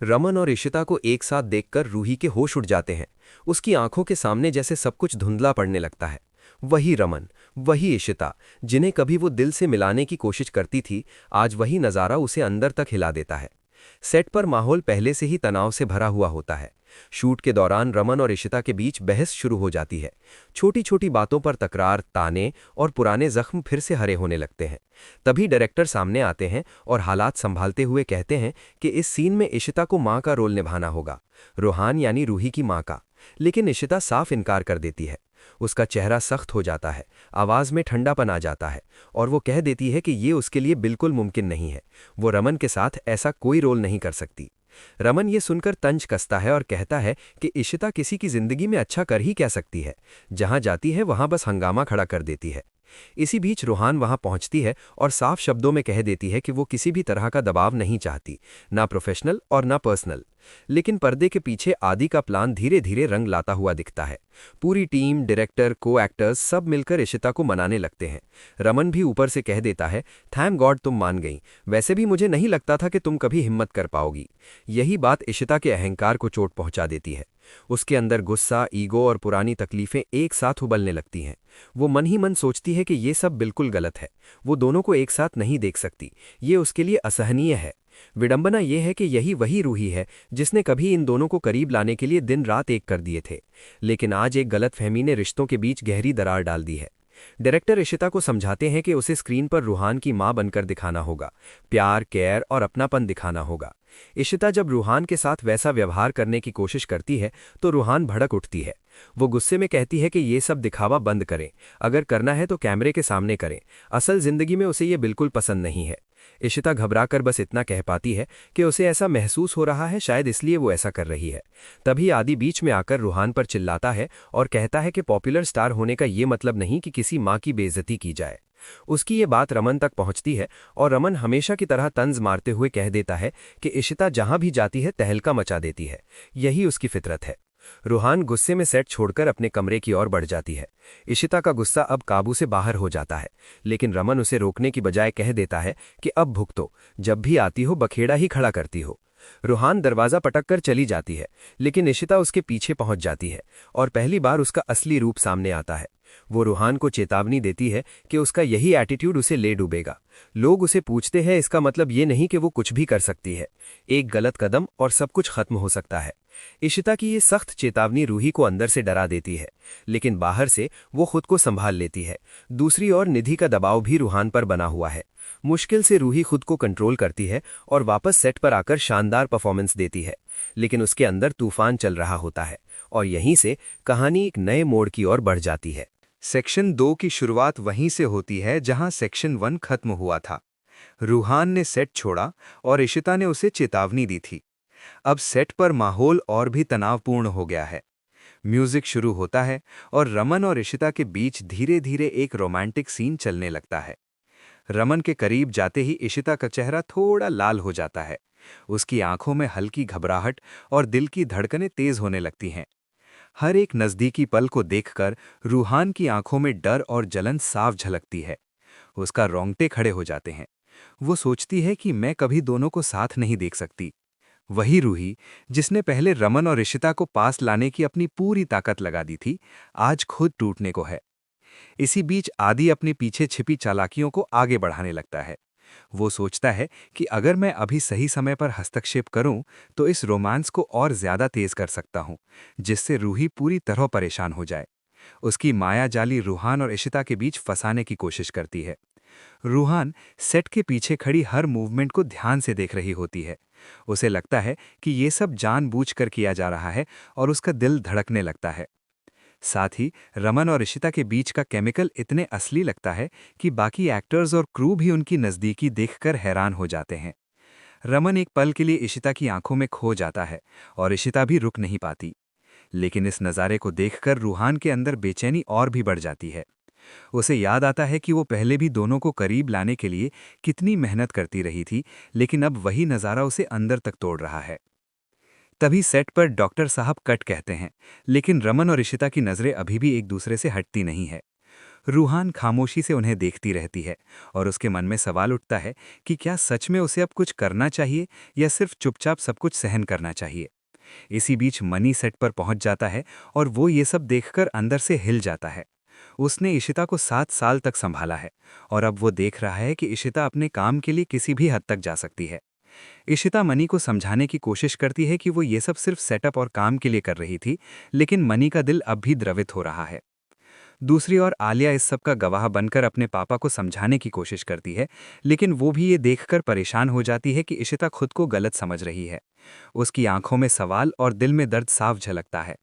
रमन और इशिता को एक साथ देखकर रूही के होश उड़ जाते हैं। उसकी आंखों के सामने जैसे सब कुछ धुंधला पड़ने लगता है। वही रमन, वही इशिता, जिन्हें कभी वो दिल से मिलाने की कोशिश करती थी, आज वही नज़ारा उसे अंदर तक हिला देता है। सेट पर माहौल पहले से ही तनाव से भरा हुआ होता है। शूट के दौरान रमन और इशिता के बीच बहस शुरू हो जाती है। छोटी छोटी बातों पर तकरार, ताने और पुराने जख्म फिर से हरे होने लगते हैं। तभी डायरेक्टर सामने आते हैं और हालात संभालते हुए कहते हैं कि इस सीन में इशिता को मां का रोल निभाना होगा, रूहान यानी रूही की मां का। लेकिन इशिता साफ इनकार कर देती है। उसका चेहरा सख्त हो जाता है, आवाज में ठंडापन आ जाता है और वो कह देती है कि ये उसके लिए बिल्कुल मुमकिन नहीं है। वो रमन के साथ ऐसा कोई रोल नहीं कर सकती। रमन ये सुनकर तंज कसता है और कहता है कि इशिता किसी की जिंदगी में अच्छा कर ही क्या सकती है, जहां जाती है वहां बस हंगामा खड़ा कर देती है। इसी बीच रूहान वहां पहुंचती है और साफ शब्दों में कह देती है कि वो किसी भी तरह का दबाव नहीं चाहती, ना प्रोफेशनल और ना पर्सनल। लेकिन पर्दे के पीछे आदि का प्लान धीरे धीरे रंग लाता हुआ दिखता है। पूरी टीम, डायरेक्टर, को एक्टर्स सब मिलकर इशिता को मनाने लगते हैं। रमन भी ऊपर से कह देता है, थैंक गॉड तुम मान गई, वैसे भी मुझे नहीं लगता था कि तुम कभी हिम्मत कर पाओगी। यही बात इशिता के अहंकार को चोट पहुंचा देती है। उसके अंदर गुस्सा, ईगो और पुरानी तकलीफें एक साथ उबलने लगती हैं। वो मन ही मन सोचती है कि ये सब बिल्कुल गलत है। वो दोनों को एक साथ नहीं देख सकती, ये उसके लिए असहनीय है। विडंबना ये है कि यही वही रूही है जिसने कभी इन दोनों को करीब लाने के लिए दिन रात एक कर दिए थे। लेकिन आज एक गलतफहमी ने रिश्तों के बीच गहरी दरार डाल दी है। डायरेक्टर इशिता को समझाते हैं कि उसे स्क्रीन पर रूहान की मां बनकर दिखाना होगा, प्यार, केयर और अपनापन दिखाना होगा। इशिता जब रूहान के साथ वैसा व्यवहार करने की कोशिश करती है तो रूहान भड़क उठती है। वो गुस्से में कहती है कि ये सब दिखावा बंद करें, अगर करना है तो कैमरे के सामने करें, असल जिंदगी में उसे ये बिल्कुल पसंद नहीं है। इशिता घबराकर बस इतना कह पाती है कि उसे ऐसा महसूस हो रहा है, शायद इसलिए वो ऐसा कर रही है। तभी आदि बीच में आकर रूहान पर चिल्लाता है और कहता है कि पॉपुलर स्टार होने का ये मतलब नहीं कि किसी माँ की बेइज्जती की जाए। उसकी ये बात रमन तक पहुंचती है और रमन हमेशा की तरह तंज मारते हुए कह देता है कि इशिता जहां भी जाती है तहलका मचा देती है, यही उसकी फितरत है। रूहान गुस्से में सेट छोड़कर अपने कमरे की ओर बढ़ जाती है। इशिता का गुस्सा अब काबू से बाहर हो जाता है, लेकिन रमन उसे रोकने की बजाय कह देता है कि अब भुगतो, जब भी आती हो बखेड़ा ही खड़ा करती हो। रूहान दरवाजा पटककर चली जाती है, लेकिन इशिता उसके पीछे पहुंच जाती है और पहली बार उसका असली रूप सामने आता है। वो रूहान को चेतावनी देती है कि उसका यही एटीट्यूड उसे ले डूबेगा। लोग उसे पूछते हैं, इसका मतलब ये नहीं कि वो कुछ भी कर सकती है। एक गलत कदम और सब कुछ खत्म हो सकता है। इशिता की ये सख्त चेतावनी रूही को अंदर से डरा देती है, लेकिन बाहर से वो खुद को संभाल लेती है। दूसरी ओर निधि का दबाव भी रूहान पर बना हुआ है। मुश्किल से रूही खुद को कंट्रोल करती है और वापस सेट पर आकर शानदार परफॉर्मेंस देती है, लेकिन उसके अंदर तूफान चल रहा होता है और यहीं से कहानी एक नए मोड़ की ओर बढ़ जाती है। सेक्शन 2 की शुरुआत वहीं से होती है जहां सेक्शन 1 खत्म हुआ था। रूहान ने सेट छोड़ा और इशिता ने उसे चेतावनी दी थी। अब सेट पर माहौल और भी तनावपूर्ण हो गया है। म्यूजिक शुरू होता है और रमन और इशिता के बीच धीरे धीरे एक रोमांटिक सीन चलने लगता है। रमन के करीब जाते ही इशिता का चेहरा थोड़ा लाल हो जाता है। उसकी आंखों में हल्की घबराहट और दिल की धड़कनें तेज होने लगती हैं। हर एक नज़दीकी पल को देखकर रूहान की आंखों में डर और जलन साफ झलकती है। उसका रोंगटे खड़े हो जाते हैं। वो सोचती है कि मैं कभी दोनों को साथ नहीं देख सकती। वही रूही जिसने पहले रमन और इशिता को पास लाने की अपनी पूरी ताकत लगा दी थी, आज खुद टूटने को है। इसी बीच आदि अपने पीछे छिपी चालाकियों को आगे बढ़ाने लगता है। वो सोचता है कि अगर मैं अभी सही समय पर हस्तक्षेप करूं, तो इस रोमांस को और ज्यादा तेज कर सकता हूं, जिससे रूही पूरी तरह परेशान हो जाए। उसकी मायाजाली रूहान और इशिता के बीच फंसाने की कोशिश करती है। रूहान सेट के पीछे खड़ी हर मूवमेंट को ध्यान से देख रही होती है। उसे लगता है कि ये सब जानबूझकर किया जा रहा है और उसका दिल धड़कने लगता है। साथ ही रमन और इशिता के बीच का केमिकल इतने असली लगता है कि बाकी एक्टर्स और क्रू भी उनकी नज़दीकी देखकर हैरान हो जाते हैं। रमन एक पल के लिए इशिता की आंखों में खो जाता है और इशिता भी रुक नहीं पाती। लेकिन इस नज़ारे को देखकर रूहान के अंदर बेचैनी और भी बढ़ जाती है। उसे याद आता है कि वो पहले भी दोनों को करीब लाने के लिए कितनी मेहनत करती रही थी, लेकिन अब वही नज़ारा उसे अंदर तक तोड़ रहा है। तभी सेट पर डॉक्टर साहब कट कहते हैं, लेकिन रमन और इशिता की नज़रें अभी भी एक दूसरे से हटती नहीं है। रूहान खामोशी से उन्हें देखती रहती है और उसके मन में सवाल उठता है कि क्या सच में उसे अब कुछ करना चाहिए या सिर्फ चुपचाप सब कुछ सहन करना चाहिए। इसी बीच मनी सेट पर पहुंच जाता है और वो ये सब देखकर अंदर से हिल जाता है। उसने इशिता को 7 साल तक संभाला है और अब वो देख रहा है कि इशिता अपने काम के लिए किसी भी हद तक जा सकती है। इशिता मनी को समझाने की कोशिश करती है कि वो ये सब सिर्फ सेटअप और काम के लिए कर रही थी, लेकिन मनी का दिल अब भी द्रवित हो रहा है। दूसरी ओर आलिया इस सब का गवाह बनकर अपने पापा को समझाने की कोशिश करती है, लेकिन वो भी ये देखकर परेशान हो जाती है कि इशिता खुद को गलत समझ रही है। उसकी आंखों में सवाल और दिल में दर्द साफ झलकता है।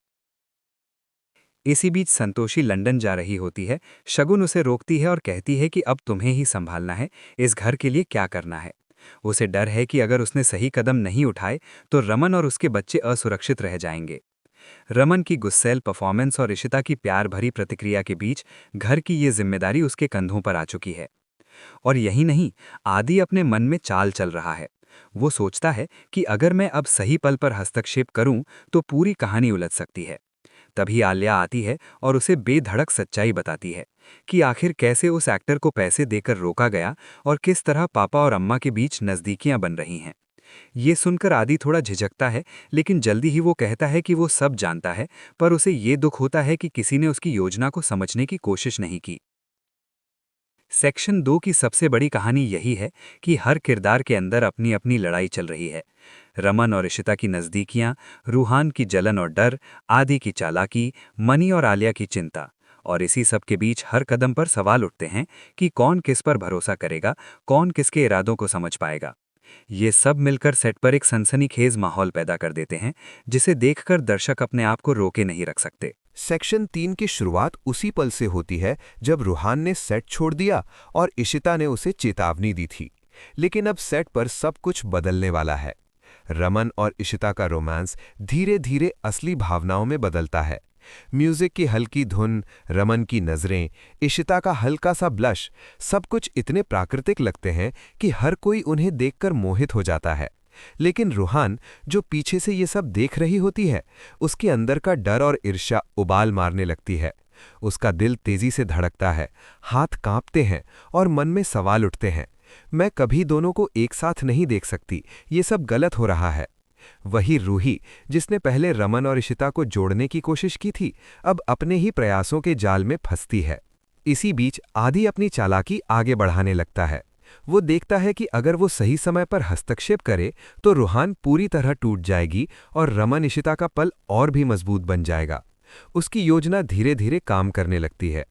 इसी बीच संतोषी लंदन जा रही होती है। शगुन उसे रोकती है और कहती है कि अब तुम्हें ही संभालना है, इस घर के लिए क्या करना है। उसे डर है कि अगर उसने सही कदम नहीं उठाए तो रमन और उसके बच्चे असुरक्षित रह जाएंगे। रमन की गुस्सैल परफॉर्मेंस और इशिता की प्यार भरी प्रतिक्रिया के बीच घर की ये जिम्मेदारी उसके कंधों पर आ चुकी है। और यही नहीं, आदि अपने मन में चाल चल रहा है। वो सोचता है कि अगर मैं अब सही पल पर हस्तक्षेप करूं तो पूरी कहानी उलझ सकती है। तभी आलिया आती है और उसे बेधड़क सच्चाई बताती है कि आखिर कैसे उस एक्टर को पैसे देकर रोका गया और किस तरह पापा और अम्मा के बीच नज़दीकियां बन रही हैं। ये सुनकर आदि थोड़ा झिझकता है, लेकिन जल्दी ही वो कहता है कि वो सब जानता है, पर उसे ये दुख होता है कि किसी ने उसकी योजना को समझने की कोशिश नहीं की। सेक्शन 2 की सबसे बड़ी कहानी यही है कि हर किरदार के अंदर अपनी अपनी लड़ाई चल रही है। रमन और इशिता की नज़दीकियां, रूहान की जलन और डर, आदि की चालाकी, मनी और आलिया की चिंता। और इसी सब के बीच हर कदम पर सवाल उठते हैं कि कौन किस पर भरोसा करेगा, कौन किसके इरादों को समझ पाएगा। ये सब मिलकर सेट पर एक सनसनीखेज माहौल पैदा कर देते हैं, जिसे देखकर दर्शक अपने आप को रोके नहीं रख सकते। सेक्शन 3 की शुरुआत उसी पल से होती है जब रूहान ने सेट छोड़ दिया और इशिता ने उसे चेतावनी दी थी। लेकिन अब सेट पर सब कुछ बदलने वाला है। रमन और इशिता का रोमांस धीरे धीरे असली भावनाओं में बदलता है। म्यूजिक की हल्की धुन, रमन की नजरें, इशिता का हल्का सा ब्लश, सब कुछ इतने प्राकृतिक लगते हैं कि हर कोई उन्हें देखकर मोहित हो जाता है। लेकिन रूहान, जो पीछे से ये सब देख रही होती है, उसके अंदर का डर और ईर्ष्या उबाल मारने लगती है। उसका दिल तेजी से धड़कता है, हाथ कांपते हैं और मन में सवाल उठते हैं। मैं कभी दोनों को एक साथ नहीं देख सकती, ये सब गलत हो रहा है। वही रूही, जिसने पहले रमन और इशिता को जोड़ने की कोशिश की थी, अब अपने ही प्रयासों के जाल में फंसती है। इसी बीच आदि अपनी चालाकी आगे बढ़ाने लगता है। वो देखता है कि अगर वो सही समय पर हस्तक्षेप करे तो रूहान पूरी तरह टूट जाएगी और रमन इशिता का पल और भी मजबूत बन जाएगा। उसकी योजना धीरे धीरे काम करने लगती है।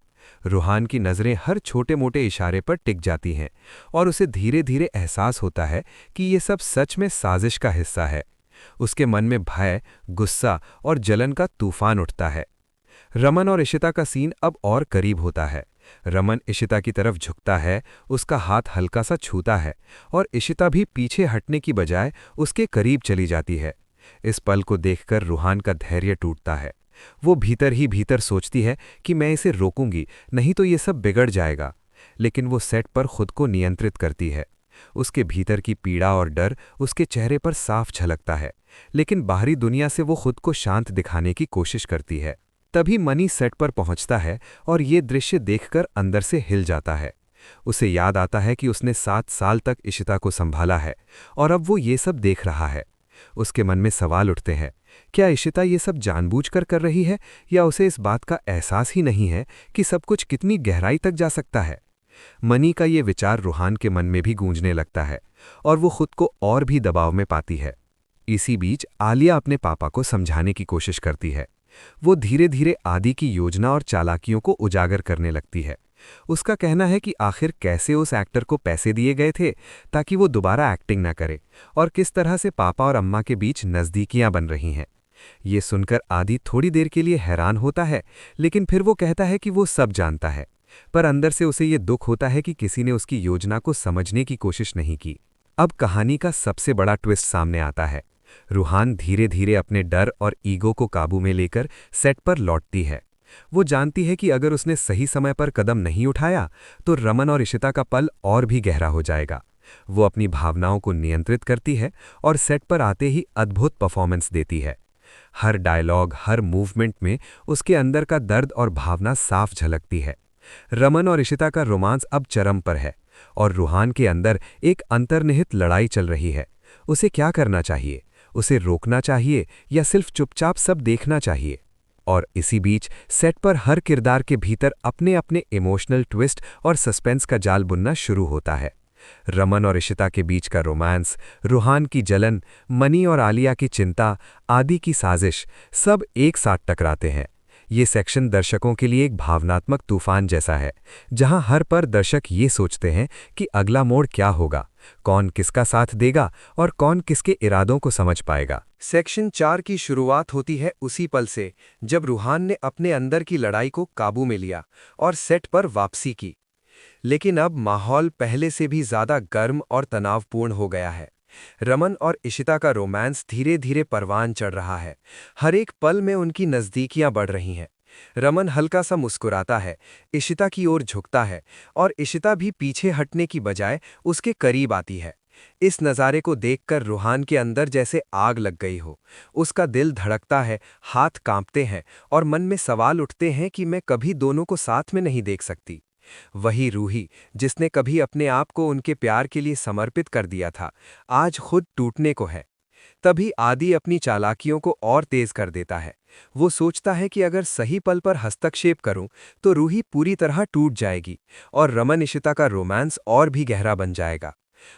रूहान की नज़रें हर छोटे मोटे इशारे पर टिक जाती हैं और उसे धीरे धीरे एहसास होता है कि ये सब सच में साजिश का हिस्सा है। उसके मन में भय, गुस्सा और जलन का तूफान उठता है। रमन और इशिता का सीन अब और करीब होता है। रमन इशिता की तरफ झुकता है, उसका हाथ हल्का सा छूता है और इशिता भी पीछे हटने की बजाय उसके करीब चली जाती है। इस पल को देखकर रूहान का धैर्य टूटता है। वो भीतर ही भीतर सोचती है कि मैं इसे रोकूंगी, नहीं तो ये सब बिगड़ जाएगा। लेकिन वो सेट पर खुद को नियंत्रित करती है। उसके भीतर की पीड़ा और डर उसके चेहरे पर साफ झलकता है, लेकिन बाहरी दुनिया से वो खुद को शांत दिखाने की कोशिश करती है। तभी मनी सेट पर पहुंचता है और ये दृश्य देखकर अंदर से हिल जाता है। उसे याद आता है कि उसने 7 साल तक इशिता को संभाला है और अब वो ये सब देख रहा है। उसके मन में सवाल उठते हैं, क्या इशिता ये सब जानबूझकर कर रही है या उसे इस बात का एहसास ही नहीं है कि सब कुछ कितनी गहराई तक जा सकता है। मनी का ये विचार रूहान के मन में भी गूंजने लगता है और वो खुद को और भी दबाव में पाती है। इसी बीच आलिया अपने पापा को समझाने की कोशिश करती है। वो धीरे धीरे आदि की योजना और चालाकियों को उजागर करने लगती है। उसका कहना है कि आखिर कैसे उस एक्टर को पैसे दिए गए थे ताकि वो दोबारा एक्टिंग न करे और किस तरह से पापा और अम्मा के बीच नज़दीकियां बन रही हैं। ये सुनकर आदि थोड़ी देर के लिए हैरान होता है, लेकिन फिर वो कहता है कि वो सब जानता है, पर अंदर से उसे ये दुख होता है कि किसी ने उसकी योजना को समझने की कोशिश नहीं की। अब कहानी का सबसे बड़ा ट्विस्ट सामने आता है। रूहान धीरे धीरे अपने डर और ईगो को काबू में लेकर सेट पर लौटती है। वो जानती है कि अगर उसने सही समय पर कदम नहीं उठाया तो रमन और इशिता का पल और भी गहरा हो जाएगा। वो अपनी भावनाओं को नियंत्रित करती है और सेट पर आते ही अद्भुत परफॉर्मेंस देती है। हर डायलॉग, हर मूवमेंट में उसके अंदर का दर्द और भावना साफ झलकती है। रमन और इशिता का रोमांस अब चरम पर है और रूहान के अंदर एक अंतर्निहित लड़ाई चल रही है। उसे क्या करना चाहिए? उसे रोकना चाहिए या सिर्फ चुपचाप सब देखना चाहिए? और इसी बीच सेट पर हर किरदार के भीतर अपने अपने इमोशनल ट्विस्ट और सस्पेंस का जाल बुनना शुरू होता है। रमन और इशिता के बीच का रोमांस, रूहान की जलन, मनी और आलिया की चिंता, आदि की साजिश, सब एक साथ टकराते हैं। ये सेक्शन दर्शकों के लिए एक भावनात्मक तूफान जैसा है, जहां हर पर दर्शक ये सोचते हैं कि अगला मोड़ क्या होगा, कौन किसका साथ देगा और कौन किसके इरादों को समझ पाएगा। सेक्शन 4 की शुरुआत होती है उसी पल से जब रूहान ने अपने अंदर की लड़ाई को काबू में लिया और सेट पर वापसी की। लेकिन अब माहौल पहले से भी ज्यादा गर्म और तनावपूर्ण हो गया है। रमन और इशिता का रोमांस धीरे धीरे परवान चढ़ रहा है। हर एक पल में उनकी नज़दीकियां बढ़ रही हैं। रमन हल्का सा मुस्कुराता है, इशिता की ओर झुकता है और इशिता भी पीछे हटने की बजाय उसके करीब आती है। इस नज़ारे को देखकर रूहान के अंदर जैसे आग लग गई हो। उसका दिल धड़कता है, हाथ कांपते हैं और मन में सवाल उठते हैं कि मैं कभी दोनों को साथ में नहीं देख सकती। वही रूही जिसने कभी अपने आप को उनके प्यार के लिए समर्पित कर दिया था, आज खुद टूटने को है। तभी आदि अपनी चालाकियों को और तेज कर देता है। वो सोचता है कि अगर सही पल पर हस्तक्षेप करूं तो रूही पूरी तरह टूट जाएगी और रमन इशिता का रोमांस और भी गहरा बन जाएगा।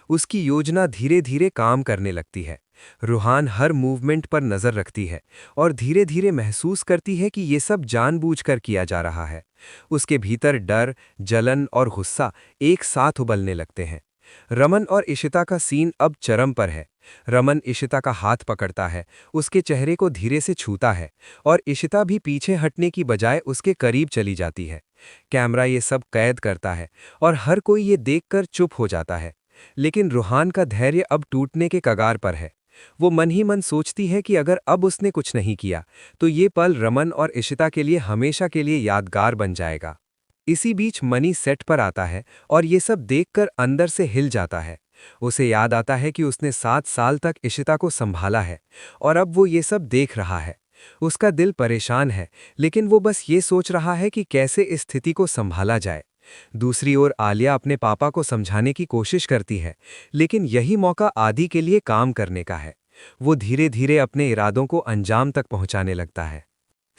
उसकी योजना धीरे धीरे काम करने लगती है। रूहान हर मूवमेंट पर नजर रखती है और धीरे धीरे महसूस करती है कि ये सब जानबूझकर किया जा रहा है। उसके भीतर डर, जलन और गुस्सा एक साथ उबलने लगते हैं। रमन और इशिता का सीन अब चरम पर है। रमन इशिता का हाथ पकड़ता है, उसके चेहरे को धीरे से छूता है और इशिता भी पीछे हटने की बजाय उसके करीब चली जाती है। कैमरा ये सब कैद करता है और हर कोई ये देखकर चुप हो जाता है। लेकिन रूहान का धैर्य अब टूटने के कगार पर है। वो मन ही मन सोचती है कि अगर अब उसने कुछ नहीं किया तो ये पल रमन और इशिता के लिए हमेशा के लिए यादगार बन जाएगा। इसी बीच मनी सेट पर आता है और ये सब देखकर अंदर से हिल जाता है। उसे याद आता है कि उसने 7 साल तक इशिता को संभाला है और अब वो ये सब देख रहा है। उसका दिल परेशान है, लेकिन वो बस ये सोच रहा है कि कैसे इस स्थिति को संभाला जाए। दूसरी ओर आलिया अपने पापा को समझाने की कोशिश करती है, लेकिन यही मौका आदि के लिए काम करने का है। वो धीरे धीरे अपने इरादों को अंजाम तक पहुंचाने लगता है।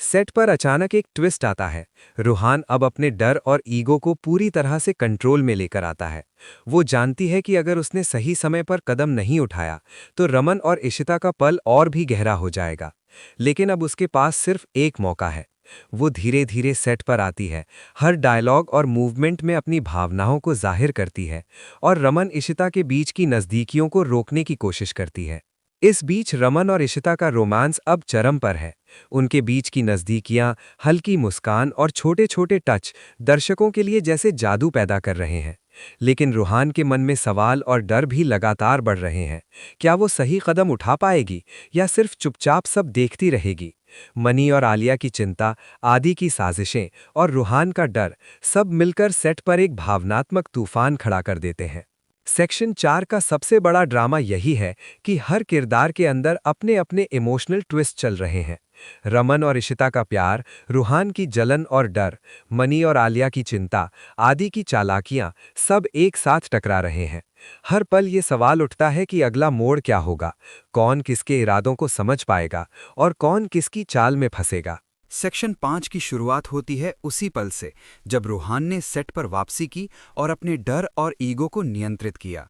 सेट पर अचानक एक ट्विस्ट आता है। रूहान अब अपने डर और ईगो को पूरी तरह से कंट्रोल में लेकर आता है। वो जानती है कि अगर उसने सही समय पर कदम नहीं उठाया तो रमन और इशिता का पल और भी गहरा हो जाएगा। लेकिन अब उसके पास सिर्फ एक मौका है। वो धीरे धीरे सेट पर आती है, हर डायलॉग और मूवमेंट में अपनी भावनाओं को जाहिर करती है और रमन इशिता के बीच की नज़दीकियों को रोकने की कोशिश करती है। इस बीच रमन और इशिता का रोमांस अब चरम पर है। उनके बीच की नज़दीकियां, हल्की मुस्कान और छोटे छोटे टच दर्शकों के लिए जैसे जादू पैदा कर रहे हैं। लेकिन रूहान के मन में सवाल और डर भी लगातार बढ़ रहे हैं। क्या वो सही कदम उठा पाएगी या सिर्फ चुपचाप सब देखती रहेगी? मनी और आलिया की चिंता, आदि की साजिशें और रूहान का डर सब मिलकर सेट पर एक भावनात्मक तूफान खड़ा कर देते हैं। सेक्शन 4 का सबसे बड़ा ड्रामा यही है कि हर किरदार के अंदर अपने अपने इमोशनल ट्विस्ट चल रहे हैं। रमन और इशिता का प्यार, रूहान की जलन और डर, मनी और आलिया की चिंता, आदि की चालाकियां सब एक साथ टकरा रहे हैं। हर पल ये सवाल उठता है कि अगला मोड़ क्या होगा, कौन किसके इरादों को समझ पाएगा और कौन किसकी चाल में फंसेगा। सेक्शन 5 की शुरुआत होती है उसी पल से जब रूहान ने सेट पर वापसी की और अपने डर और ईगो को नियंत्रित किया।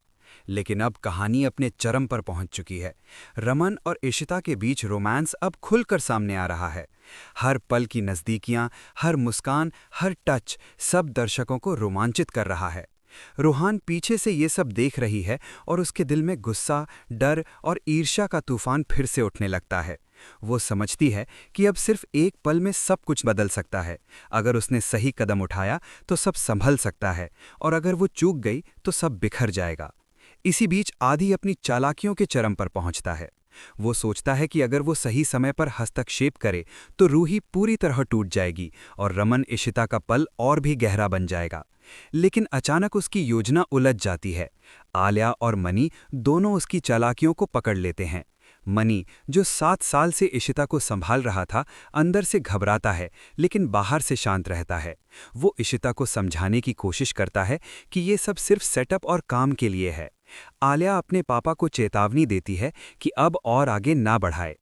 लेकिन अब कहानी अपने चरम पर पहुंच चुकी है। रमन और इशिता के बीच रोमांस अब खुलकर सामने आ रहा है। हर पल की नज़दीकियां, हर मुस्कान, हर टच सब दर्शकों को रोमांचित कर रहा है। रूहान पीछे से ये सब देख रही है और उसके दिल में गुस्सा, डर और ईर्ष्या का तूफान फिर से उठने लगता है। वो समझती है कि अब सिर्फ एक पल में सब कुछ बदल सकता है। अगर उसने सही कदम उठाया तो सब संभल सकता है और अगर वो चूक गई तो सब बिखर जाएगा। इसी बीच आदि अपनी चालाकियों के चरम पर पहुंचता है। वो सोचता है कि अगर वो सही समय पर हस्तक्षेप करे तो रूही पूरी तरह टूट जाएगी और रमन इशिता का पल और भी गहरा बन जाएगा। लेकिन अचानक उसकी योजना उलझ जाती है। आलिया और मनी दोनों उसकी चालाकियों को पकड़ लेते हैं। मनी, जो 7 साल से इशिता को संभाल रहा था, अंदर से घबराता है लेकिन बाहर से शांत रहता है। वो इशिता को समझाने की कोशिश करता है कि ये सब सिर्फ सेटअप और काम के लिए है। आलिया अपने पापा को चेतावनी देती है कि अब और आगे ना बढ़ाए।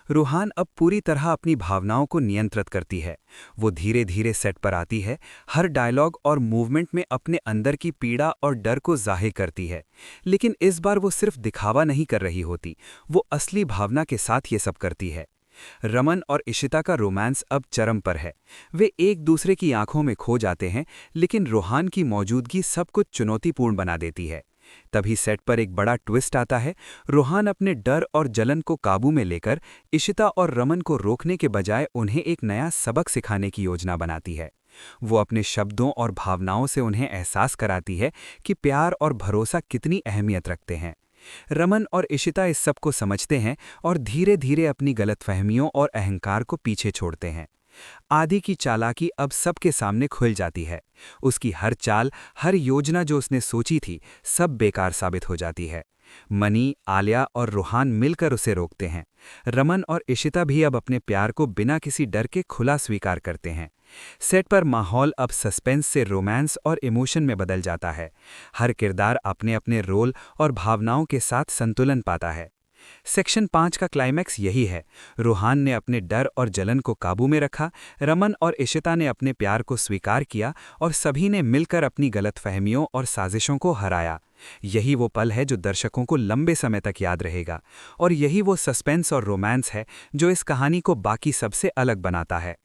रूहान अब पूरी तरह अपनी भावनाओं को नियंत्रित करती है। वो धीरे धीरे सेट पर आती है, हर डायलॉग और मूवमेंट में अपने अंदर की पीड़ा और डर को जाहिर करती है। लेकिन इस बार वो सिर्फ दिखावा नहीं कर रही होती, वो असली भावना के साथ ये सब करती है। रमन और इशिता का रोमांस अब चरम पर है। वे एक दूसरे की आंखों में खो जाते हैं, लेकिन रूहान की मौजूदगी सब कुछ चुनौतीपूर्ण बना देती है। तभी सेट पर एक बड़ा ट्विस्ट आता है। रूहान अपने डर और जलन को काबू में लेकर इशिता और रमन को रोकने के बजाय उन्हें एक नया सबक सिखाने की योजना बनाती है। वो अपने शब्दों और भावनाओं से उन्हें एहसास कराती है कि प्यार और भरोसा कितनी अहमियत रखते हैं। रमन और इशिता इस सब को समझते हैं और धीरे धीरे अपनी गलतफहमियों और अहंकार को पीछे छोड़ते हैं। आदि की चालाकी अब सबके सामने खुल जाती है। उसकी हर चाल, हर योजना जो उसने सोची थी, सब बेकार साबित हो जाती है। मनी, आलिया और रूहान मिलकर उसे रोकते हैं। रमन और इशिता भी अब अपने प्यार को बिना किसी डर के खुला स्वीकार करते हैं। सेट पर माहौल अब सस्पेंस से रोमांस और इमोशन में बदल जाता है। हर किरदार अपने अपने रोल और भावनाओं के साथ संतुलन पाता है। सेक्शन 5 का क्लाइमैक्स यही है। रूहान ने अपने डर और जलन को काबू में रखा, रमन और इशिता ने अपने प्यार को स्वीकार किया और सभी ने मिलकर अपनी गलतफहमियों और साजिशों को हराया। यही वो पल है जो दर्शकों को लंबे समय तक याद रहेगा, और यही वो सस्पेंस और रोमांस है जो इस कहानी को बाकी सबसे अलग बनाता है।